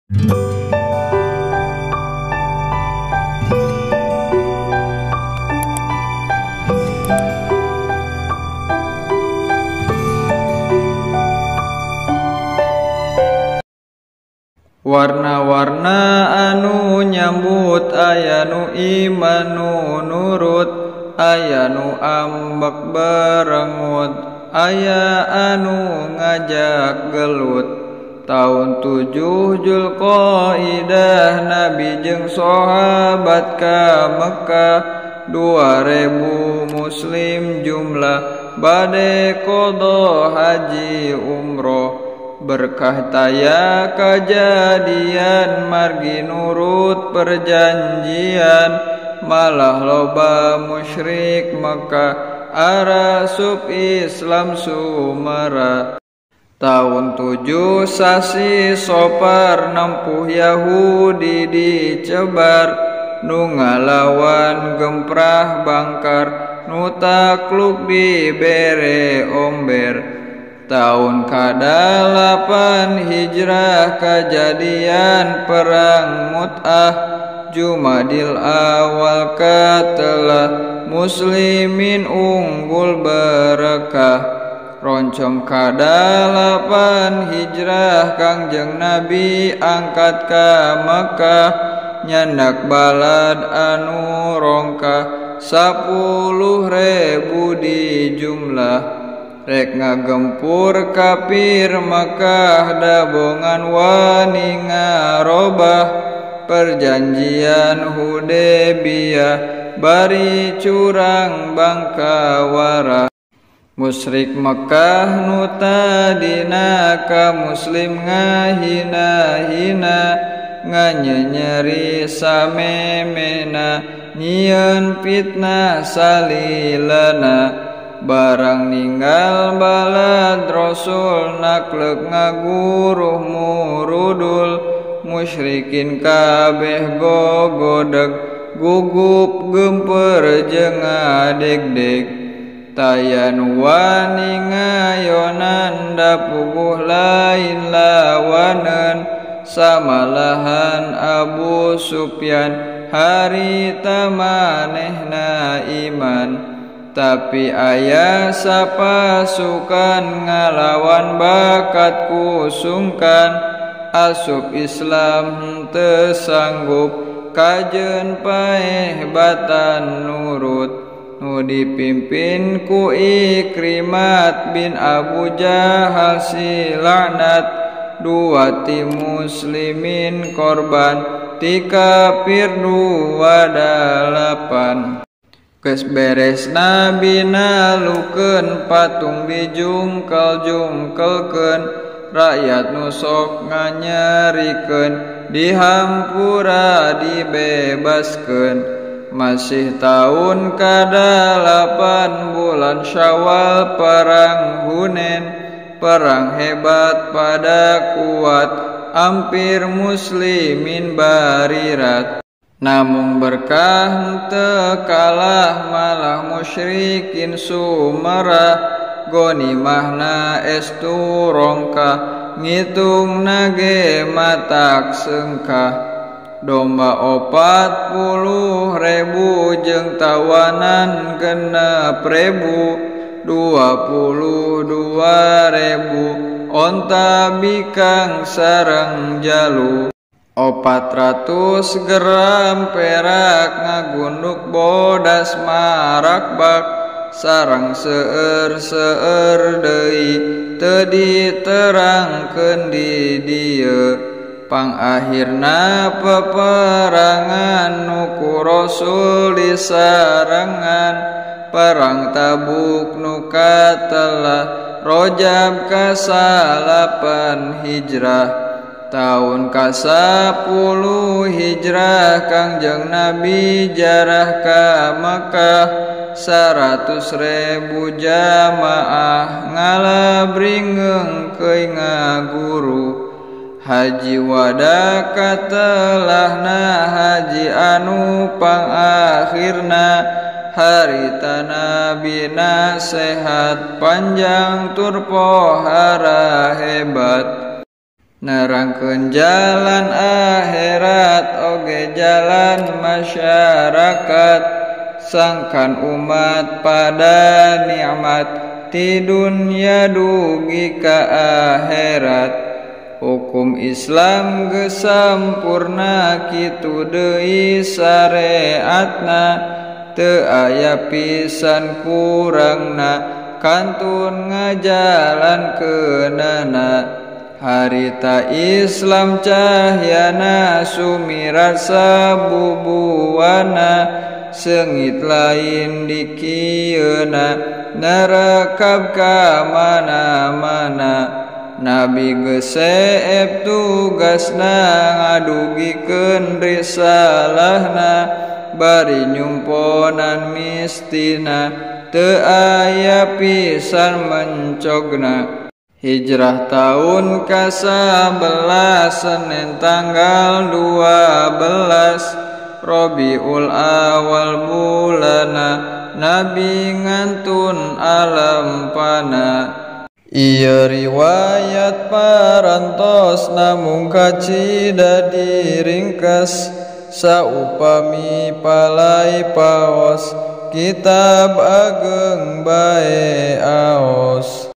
Warna-warna anu nyambut aya nu iman nu nurut, aya nu ambek berengut, aya anu ngajak gelut. Tahun 7 Zulqaidah Nabi jeung sahabat ka Mekkah, 2000 muslim jumlah bade qada haji umroh. Berkah taya kajadian margi nurut perjanjian, malah loba musyrik Mekah arasup Islam sumera. Tahun 7 sasi Sopar nempuh Yahudi dicebar, nu ngalawan gemprah bangkar, nu takluk dibere omber. Tahun ka-8 Hijrah kajadian perang Mut'ah, Jumadil awal katelah muslimin unggul berkah. Roncom ka-8 Hijrah Kangjeng Nabi angkat ka Mekkah, nyandak balad anu rongkah 10.000 di jumlah. Rek ngagempur kafir Makkah dabongan wani ngarobah, perjanjian Hudaybiyah bari curang bangkawara. Musyrik Makkah nu tadina ka muslim ngahina-hina, nganyenyeri samemena nyieun fitnah salilana. Barang ninggal balad Rasul naklek ngaguruh murudul, musyrikin kabeh gogodeg gugup gemper jeung ngadeg-deg. Tayan wani ngayonan da puguh lain lawanan, samalahan Abu Sufyan harita manehna iman. Tapi aya sapasukan ngalawan bakat kusungkan, asup Islam teu sanggup kajeun paeh batan nurut. Nu dipimpin ku Ikrimat bin Abu Jahal si laknat, 2 ti muslimin korban ti kafir 28. Geus beres Nabi nalukeun patung dijungkel-jungkelkeun, rakyat nu sok nganyerikeun dihampura dibebaskeun. Masih tahun ka-8 bulan Syawal perang Hunain, perang hebat pada kuat, ampir muslimin barirat. Namun berkah henteu kalah malah musyrikin sumera, gonimahna estu rongkah ngitung nage matak sengkah. Domba 40.000 jeung tawanan 6.000, 22.000 onta bikang sareng jalu. 400 gram perak ngagunduk bodas marakbak, sareng seueur deui teu diterangkeun di dieu. Pangakhirna peperangan nu ku Rasul disarengan, perang Tabuk nu katelah Rajab ka-8 Hijrah. Tahun ka-10 Hijrah Kangjeng Nabi jarah ka Mekkah, 100.000 jamaah ngalabringeung keuy ngaguru. Haji wada katelahna haji anu pangakhirna, harita nabina sehat panjang tur pohara hebat. nerangkeun jalan akhirat oge jalan masyarakat, sangkan umat pada nikmat ti dunya dugi ka akhirat. Hukum Islam geus sampurna kitu deui syariatna, teu aya pisan kurangna kantun ngajalankeunana. Harita Islam cahyana sumirat sabubuana, seungit lain dikieuna nerekab ka mana-mana. Nabi geus seep tugasna ngadugikeun risalahna, bari nyumponan mistina teu aya pisan mencogna. Hijrah tahun ka-11 Senin tanggal 12 Rabiul Awal bulana, Nabi ngantun alam pana. Ieu riwayat parantos namung kacida diringkes, saupami palai paos kitab ageng bae aos.